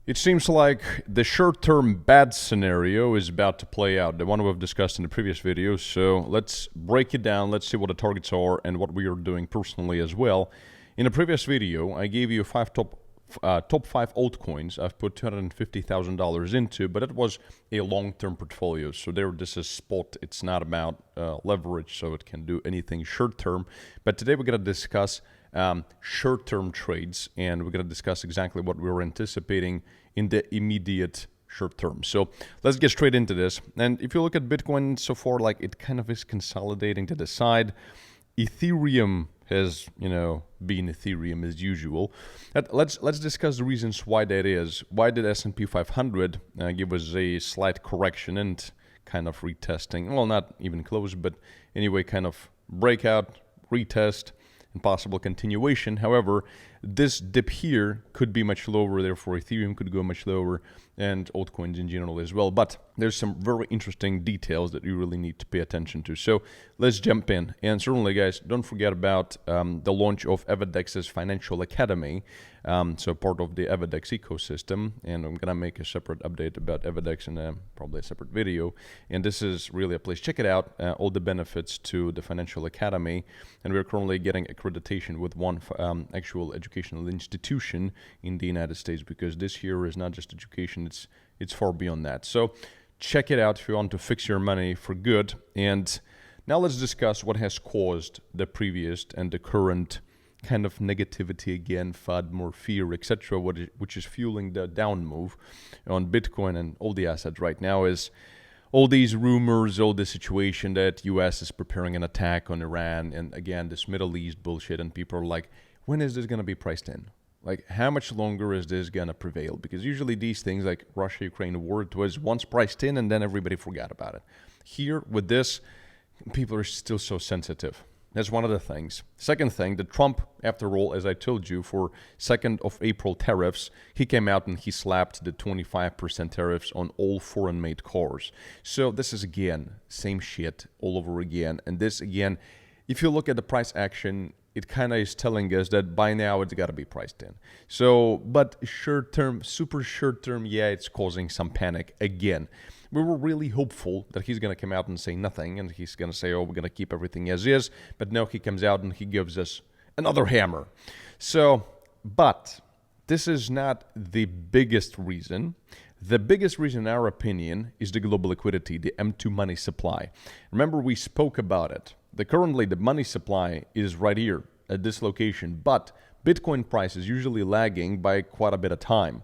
It seems like the short-term bad scenario is about to play out, the one we've discussed in the previous video. So let's break it down. Let's see what the targets are and what we are doing personally as well. In the previous video, I gave you top 5 altcoins I've put $250,000 into, but it was a long-term portfolio. So this is spot. It's not about leverage, so it can do anything short-term. But today we're going to discuss short-term trades, and we're going to discuss exactly what we're anticipating in the immediate short term. So let's get straight into this. And if you look at Bitcoin so far, like it kind of is consolidating to the side. Ethereum has, been Ethereum as usual. Let's discuss the reasons why that is. Why did S&P 500 give us a slight correction and kind of retesting? Well, not even close, but anyway, kind of breakout, retest, and possible continuation. However, this dip here could be much lower, therefore Ethereum could go much lower, and altcoins in general as well. But there's some very interesting details that you really need to pay attention to. So let's jump in. And certainly, guys, don't forget about the launch of Evadex's Financial Academy, so part of the Evadex ecosystem. And I'm going to make a separate update about Evadex in probably a separate video. And this is really a place. Check it out, all the benefits to the Financial Academy. And we're currently getting accreditation with one actual educational institution in the United States, because this here is not just education, it's far beyond that. So check it out if you want to fix your money for good. And now let's discuss what has caused the previous and the current kind of negativity again, FUD, more fear, etc., which is fueling the down move on Bitcoin and all the assets right now. Is all these rumors, all the situation that US is preparing an attack on Iran, and again, this Middle East bullshit, and people are like, when is this going to be priced in? Like, how much longer is this going to prevail? Because usually these things, like Russia-Ukraine war, it was once priced in and then everybody forgot about it. Here, with this, people are still so sensitive. That's one of the things. Second thing, that Trump, after all, as I told you, for 2nd of April tariffs, he came out and he slapped the 25% tariffs on all foreign-made cars. So this is, again, same shit all over again. And this, again, if you look at the price action, it kind of is telling us that by now it's got to be priced in. So, but short term, super short term, yeah, it's causing some panic again. We were really hopeful that he's going to come out and say nothing, and he's going to say, oh, we're going to keep everything as is. But no, he comes out and he gives us another hammer. So, but this is not the biggest reason. The biggest reason, in our opinion, is the global liquidity, the M2 money supply. Remember, we spoke about it. Currently, the money supply is right here at this location, but Bitcoin price is usually lagging by quite a bit of time.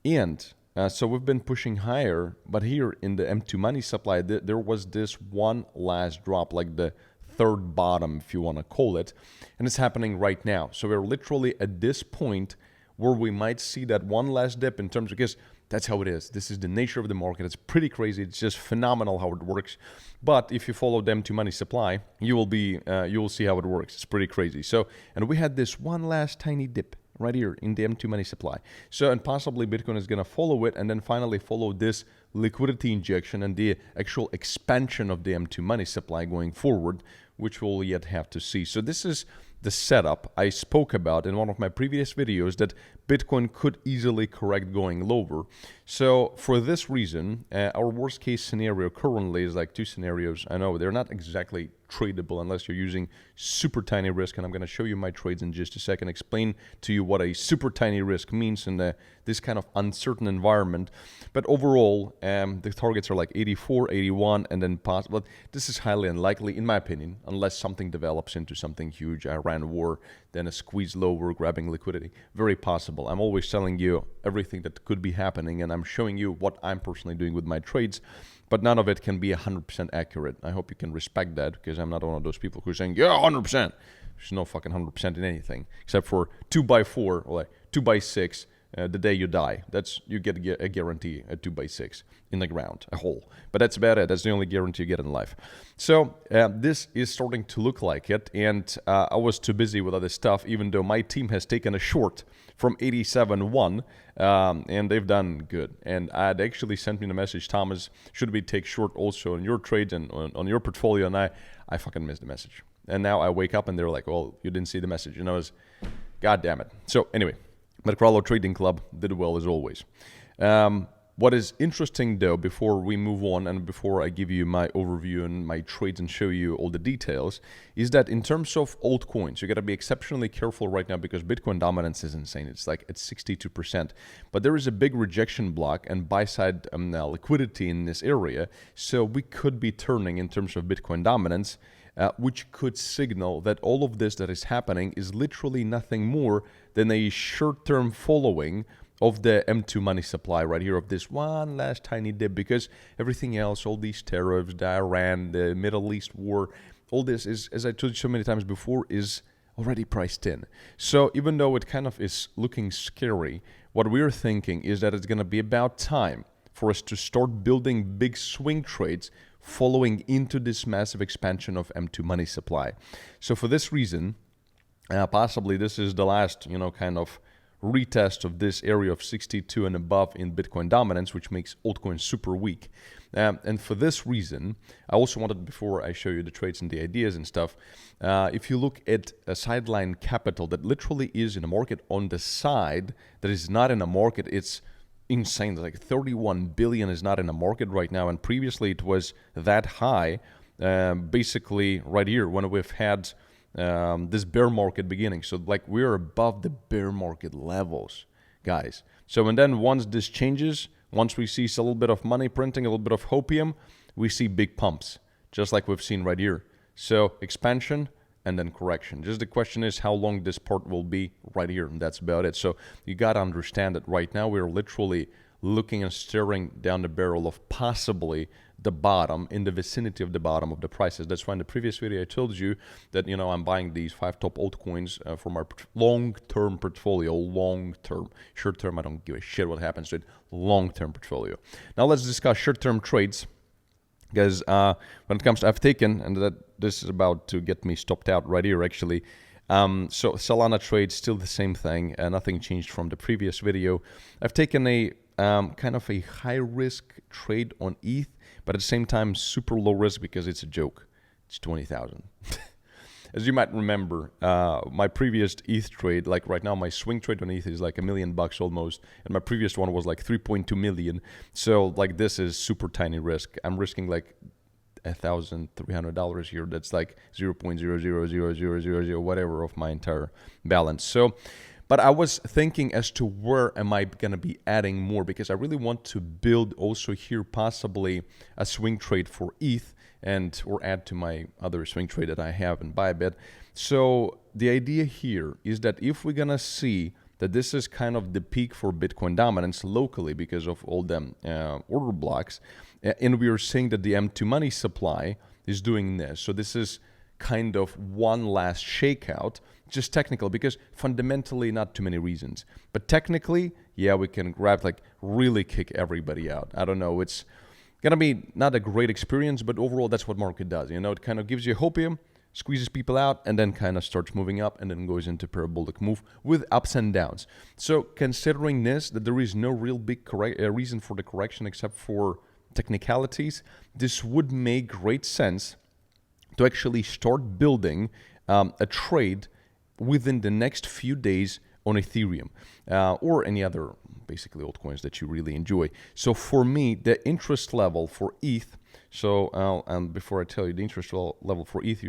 And so we've been pushing higher, but here in the M2 money supply, there was this one last drop, like the third bottom, if you want to call it, and it's happening right now. So we're literally at this point where we might see that one last dip in terms of, because that's how it is. This is the nature of the market. It's pretty crazy. It's just phenomenal how it works. But if you follow them to money supply, you will see how it works. It's pretty crazy. So, and we had this one last tiny dip right here in the M2 money supply. So, and possibly Bitcoin is going to follow it and then finally follow this liquidity injection and the actual expansion of the M2 money supply going forward, which we'll yet have to see. So this is the setup I spoke about in one of my previous videos, that Bitcoin could easily correct going lower. So for this reason, our worst case scenario currently is like two scenarios. I know they're not exactly tradable unless you're using super tiny risk, and I'm going to show you my trades in just a second, explain to you what a super tiny risk means in this kind of uncertain environment. But overall, the targets are like 84, 81, and then possible. This is highly unlikely, in my opinion, unless something develops into something huge, Iran war, then a squeeze lower, grabbing liquidity. Very possible. I'm always telling you everything that could be happening, and I'm showing you what I'm personally doing with my trades, but none of it can be 100% accurate. I hope you can respect that, because I'm not one of those people who are saying, yeah, 100%. There's no fucking 100% in anything, except for 2x4 or like 2x6. The day you die, you get a guarantee at 2x6 in the ground, a hole. But that's about it. That's the only guarantee you get in life. So this is starting to look like it, and I was too busy with other stuff, even though my team has taken a short from 87.1, and they've done good. And I'd actually sent me the message, Thomas, should we take short also on your trades and on your portfolio? And I fucking missed the message. And now I wake up and they're like, well, you didn't see the message. And I was, God damn it. So anyway, But Kralow Trading Club did well as always. What is interesting though, before we move on and before I give you my overview and my trades and show you all the details, is that in terms of altcoins, you got to be exceptionally careful right now because Bitcoin dominance is insane. It's like at 62%. But there is a big rejection block and buy-side liquidity in this area. So we could be turning in terms of Bitcoin dominance, which could signal that all of this that is happening is literally nothing more than a short-term following of the M2 money supply right here, of this one last tiny dip, because everything else, all these tariffs, the Iran, the Middle East war, all this is, as I told you so many times before, is already priced in. So even though it kind of is looking scary, what we're thinking is that it's going to be about time for us to start building big swing trades following into this massive expansion of M2 money supply. So for this reason, possibly this is the last, kind of retest of this area of 62 and above in Bitcoin dominance, which makes altcoins super weak. And for this reason, I also wanted, before I show you the trades and the ideas and stuff, if you look at a sideline capital that literally is in a market on the side that is not in a market, it's insane. Like 31 billion is not in a market right now, and previously it was that high, basically right here when we've had this bear market beginning. So like we're above the bear market levels, guys. So and then once this changes, once we see a little bit of money printing, a little bit of hopium, we see big pumps, just like we've seen right here. So expansion and then correction. Just the question is how long this part will be right here, and that's about it. So you got to understand that right now we're literally looking and staring down the barrel of possibly the bottom, in the vicinity of the bottom of the prices. That's why in the previous video I told you that, I'm buying these 5 top altcoins for my long-term portfolio. Long-term. Short-term, I don't give a shit what happens to it. Long-term portfolio. Now let's discuss short-term trades. Because when it comes to, I've taken, and this is about to get me stopped out right here actually. So Solana trade, still the same thing. Nothing changed from the previous video. I've taken a kind of a high-risk trade on ETH, but at the same time super low risk because it's a joke. It's 20,000. As you might remember, my previous ETH trade, like right now my swing trade on ETH is like $1 million almost, and my previous one was like 3.2 million. So like this is super tiny risk. I'm risking like $1,300 here. That's like 0.00000 whatever of my entire balance. So, but I was thinking as to where am I going to be adding more, because I really want to build also here possibly a swing trade for ETH and or add to my other swing trade that I have in Bybit. So the idea here is that if we're going to see that this is kind of the peak for Bitcoin dominance locally because of all the order blocks, and we are seeing that the M2 money supply is doing this. So this is kind of one last shakeout, just technical, because fundamentally not too many reasons. But technically, yeah, we can grab, like really kick everybody out. I don't know, it's gonna be not a great experience, but overall that's what market does. It kind of gives you hopium, squeezes people out, and then kind of starts moving up and then goes into parabolic move with ups and downs. So considering this, that there is no real big reason for the correction except for technicalities, this would make great sense to actually start building a trade within the next few days on Ethereum or any other basically altcoins that you really enjoy. So for me, the interest level for ETH, so and before I tell you the interest level for ETH,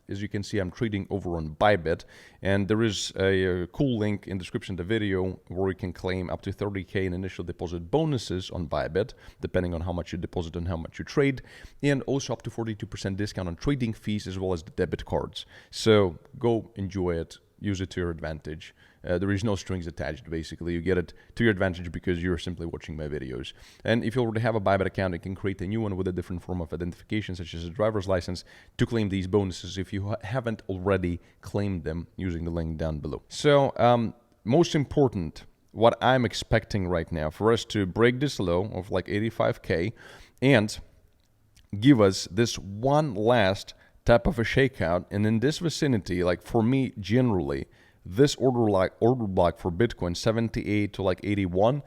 as you can see, I'm trading over on Bybit, and there is a cool link in the description of the video where you can claim up to 30K in initial deposit bonuses on Bybit, depending on how much you deposit and how much you trade, and also up to 42% discount on trading fees as well as the debit cards. So go enjoy it, use it to your advantage. There is no strings attached, basically. You get it to your advantage because you're simply watching my videos. And if you already have a Bybit account, you can create a new one with a different form of identification, such as a driver's license, to claim these bonuses if you haven't already claimed them using the link down below. So, most important, what I'm expecting right now, for us to break this low of like 85K and give us this one last type of a shakeout. And in this vicinity, like for me, generally, this order block for Bitcoin, 78 to like 81,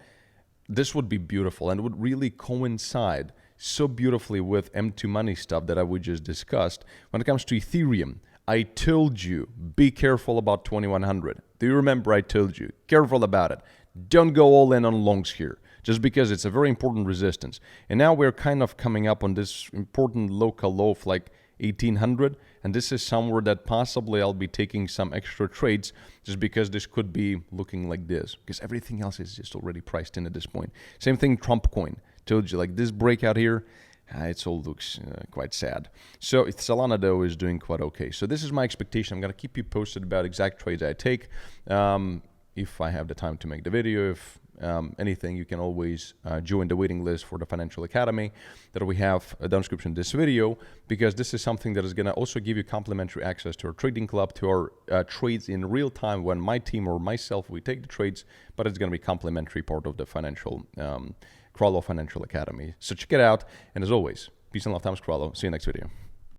this would be beautiful and would really coincide so beautifully with M2 money stuff that we just discussed. When it comes to Ethereum, I told you, be careful about 2100. Do you remember I told you? Careful about it. Don't go all in on longs here, just because it's a very important resistance. And now we're kind of coming up on this important local low of like 1800, and this is somewhere that possibly I'll be taking some extra trades, just because this could be looking like this, because everything else is just already priced in at this point. Same thing, Trump coin. Told you, like this breakout here, it all looks quite sad. So Solana though is doing quite okay. So this is my expectation. I'm going to keep you posted about exact trades I take. If I have the time to make the video, if anything, you can always join the waiting list for the Financial Academy that we have down in the description of this video, because this is something that is going to also give you complimentary access to our trading club, to our trades in real time when my team or myself, we take the trades, but it's going to be complimentary part of the Financial Kralow Financial Academy. So check it out. And as always, peace and love, Thomas Kralow. See you next video.